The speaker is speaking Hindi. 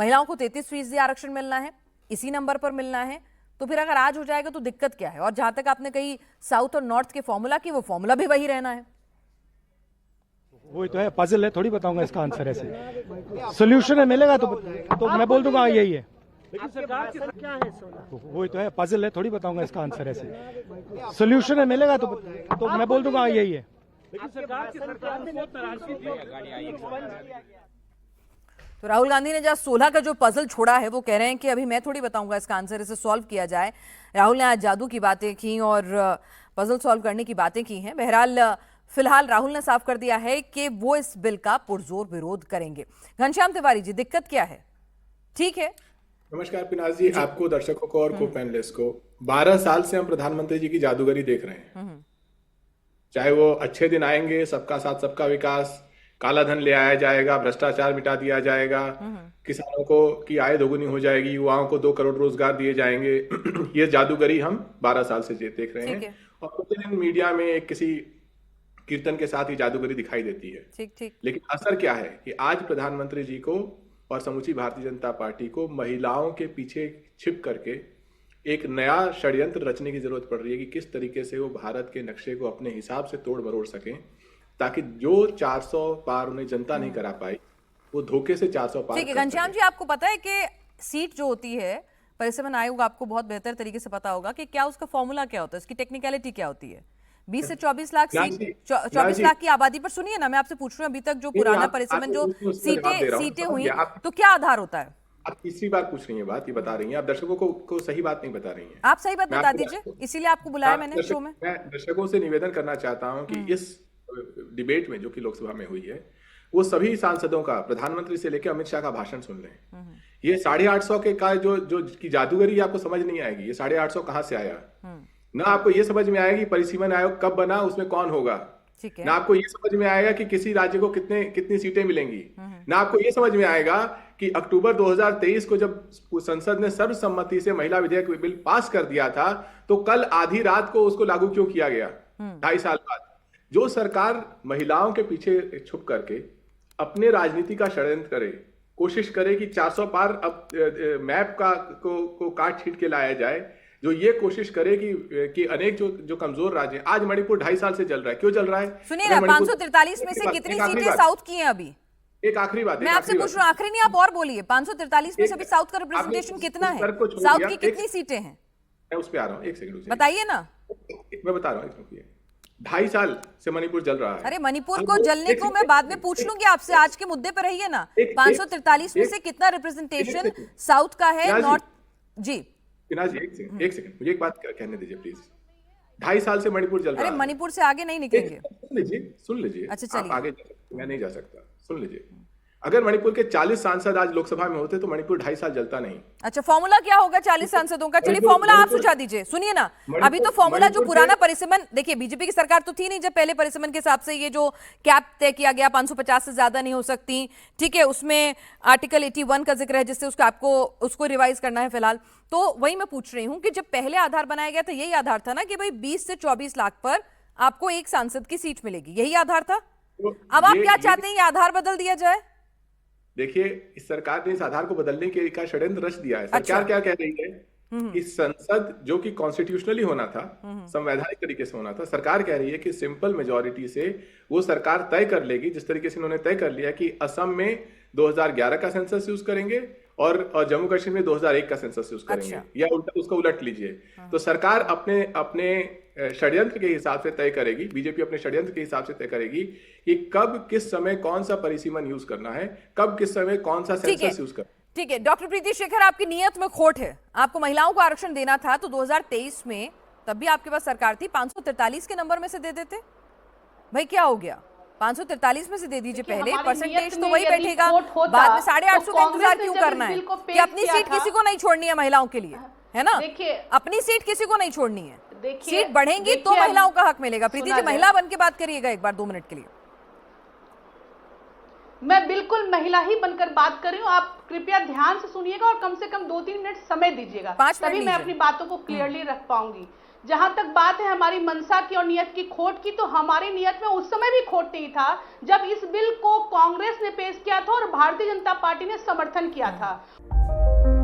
महिलाओं को 33% आरक्षण मिलना है, इसी नंबर पर मिलना है। तो फिर अगर आज हो जाएगा तो दिक्कत क्या है? और जहां तक आपने कही साउथ और नॉर्थ के फॉर्मूला की, वो फॉर्मूला भी वही रहना है। वही तो है, पजल है, थोड़ी बताऊंगा इसका आंसर ऐसे। सोल्यूशन है, मिलेगा तो मैं बोल दूंगा यही है। लेकिन सरकार क्या है सोना? वही तो है, पजल है, थोड़ी बताऊंगा इसका आंसर ऐसे। सोल्यूशन है, मिलेगा तो मैं बोल दूंगा यही है। लेकिन सरकार में बहुत नाराजगी थी। तो राहुल गांधी ने जहाँ 16 का जो पजल छोड़ा है, वो कह रहे हैं कि अभी मैं थोड़ी बताऊंगा इसका आंसर, इसे सॉल्व किया जाए। राहुल ने आज जादू की बातें की और पजल सॉल्व करने की बातें की हैं। बहरहाल फिलहाल राहुल ने साफ कर दिया है कि वो इस बिल का पुरजोर विरोध करेंगे। घनश्याम तिवारी जी, दिक्कत क्या है? ठीक है, नमस्कार पिनाज जी, आपको, दर्शकों को और को पैनलिस्ट को। 12 साल से हम प्रधानमंत्री जी की जादूगरी देख रहे हैं। चाहे वो अच्छे दिन आएंगे, सबका साथ सबका विकास, काला धन ले आया जाएगा, भ्रष्टाचार मिटा दिया जाएगा, किसानों को की आय दोगुनी हो जाएगी, युवाओं को 2 करोड़ रोजगार दिए जाएंगे। ये जादूगरी हम 12 साल से देख रहे हैं। और प्रतिदिन मीडिया में एक किसी कीर्तन के साथ ही जादूगरी दिखाई देती है। ठीक। लेकिन असर क्या है कि आज प्रधानमंत्री जी को और समूची भारतीय जनता पार्टी को महिलाओं के पीछे छिप करके एक नया षड्यंत्र रचने की जरूरत पड़ रही है कि किस तरीके से वो भारत के नक्शे को अपने हिसाब से तोड़ मरोड़ सकें, ताकि जो 400 पार उन्हें जनता नहीं करा पाई, वो धोखे से 400 पार। ठीक है घनश्याम जी, आपको पता है कि सीट जो होती है, परिसीमन आयोग आपको बहुत बेहतर तरीके से पता होगा कि क्या उसका फॉर्मूला क्या होता है, उसकी टेक्निकलिटी क्या होती है। 20 से 24 लाख सीट, 24 लाख की आबादी पर। सुनिए ना, मैं आपसे पूछ रही हूँ, अभी तक जो पुराना परिसीमन जो सीटें हुई, तो क्या आधार होता है? आप तीसरी बार पूछ रही हैं बात, ये बता रही हैं आप दर्शकों को सही बात नहीं बता रही हैं। आप सही बात बता दीजिए, इसीलिए आपको बुलाया मैंने शो में। मैं दर्शकों से निवेदन करना चाहता हूं कि इस डिबेट में जो कि लोकसभा में हुई है, वो सभी सांसदों का, प्रधानमंत्री से लेकर अमित शाह का भाषण सुन लें। ये 850 के का जो की जादूगरी आपको समझ नहीं आएगी। ये 850 कहां से आया, ना आपको ये समझ में आएगी परिसीमन आयोग कब बना, उसमें कौन होगा, ना आपको ये समझ में आएगा कि किसी राज्य को कितनी सीटें मिलेंगी, ना आपको ये समझ में आएगा कि अक्टूबर 2023 को जब संसद ने सर्वसम्मति से महिला विधेयक बिल पास कर दिया था, तो कल आधी रात को उसको लागू क्यों किया गया 2.5 साल बाद। जो सरकार महिलाओं के पीछे छुप करके अपने राजनीति का षड्यंत्र करे, कोशिश करे कि 400 पार अब मैप को काट छीट के लाया जाए, जो ये कोशिश करे कि अनेक जो कमजोर राज्य हैं, आज मणिपुर 2.5 साल से जल रहा है। क्यों जल रहा है? सुनिए ना, 543 में से कितनी सीटें साउथ की हैं अभी? एक आखिरी बात, मैं आपसे पूछ रहा हूँ, आखिरी नहीं, आप और बोलिए। 543 में से अभी साउथ का रिप्रेजेंटेशन कितना है? साउथ की कितनी सीटें हैं? मैं उस पे आ रहा हूँ, एक सेकंड बताइए ना। मैं बता रहा हूँ, 2.5 साल से मणिपुर जल रहा है। अरे मणिपुर को जलने को मैं बाद में पूछ लूंगी आपसे, आज के मुद्दे पर रहिए ना। 543 में से कितना रिप्रेजेंटेशन साउथ का है, नॉर्थ? जी पिनाज जी, एक सेकंड मुझे एक बात कहने दीजिए प्लीज। 2.5 साल से मणिपुर जल रहा है। अरे मणिपुर से आगे नहीं निकलेंगे। सुन लीजिए। अच्छा चलिए, आप आगे जा सकते, मैं नहीं जा सकता, सुन लीजिए। अगर मणिपुर के 40 सांसद आज लोकसभा में होते तो मणिपुर 2.5 साल जलता नहीं। अच्छा, फॉर्मूला क्या होगा 40 सांसदों का? चलिए फॉर्मूला आप सुझा दीजिए। सुनिए ना, अभी तो फॉर्मूला जो पुराना परिसीमन, देखिए बीजेपी की सरकार तो थी नहीं जब पहले परिसीमन के हिसाब से ये जो कैप तय किया गया 550 से ज्यादा नहीं हो सकती, ठीक है, उसमें आर्टिकल 81 का जिक्र है जिससे उसको रिवाइज करना है फिलहाल। तो वही मैं पूछ रही हूँ कि जब पहले आधार बनाया गया था, यही आधार था ना कि भाई 20 से 24 लाख पर आपको एक सांसद की सीट मिलेगी, यही आधार था। अब आप क्या चाहते हैं, ये आधार बदल दिया जाए? देखिए, इस सरकार ने इस आधार को बदलने के का षड्यंत्र रच दिया है। सरकार क्या कह रही है कि संसद जो कि कॉन्स्टिट्यूशनली होना था, संवैधानिक तरीके से होना था, सरकार कह रही है कि सिंपल मेजोरिटी से वो सरकार तय कर लेगी। जिस तरीके से उन्होंने तय कर लिया कि असम में 2011 का सेंसस यूज करेंगे और जम्मू कश्मीर में 2001 का सेंसस यूज करेंगे। अच्छा। या उसको उलट लीजिए। तो सरकार अपने षड्यंत्र के हिसाब से तय करेगी, बीजेपी अपने षड्यंत्र के हिसाब से तय करेगी कि कब किस समय कौन सा परिसीमन यूज करना है, कब किस समय कौन सा सेंसस यूज करना है। ठीक है डॉक्टर प्रीति शेखर, आपकी नियत में खोट है। आपको महिलाओं को आरक्षण देना था तो 2023 में, तब भी आपके पास सरकार थी, 543 के नंबर में से दे देते। भाई क्या हो गया, 543 में से दे दीजिए पहले, परसेंटेज तो वही बैठेगा, बाद में 850 का इंतजार क्यों करना है कि अपनी सीट किसी को नहीं छोड़नी है महिलाओं के लिए, है ना? अपनी सीट किसी को नहीं छोड़नी है, सीट बढ़ेंगी तो महिलाओं का हक मिलेगा। प्रीति जी, महिला बन के बात करिएगा एक बार 2 मिनट के लिए। मैं बिल्कुल महिला ही बनकर बात कर रही हूँ, आप कृपया ध्यान से सुनिएगा और कम से कम 2-3 मिनट समय दीजिएगा, तभी मैं अपनी बातों को क्लियरली रख पाऊंगी। जहां तक बात है हमारी मंशा की और नियत की खोट की, तो हमारी नियत में उस समय भी खोट नहीं था जब इस बिल को कांग्रेस ने पेश किया था और भारतीय जनता पार्टी ने समर्थन किया था।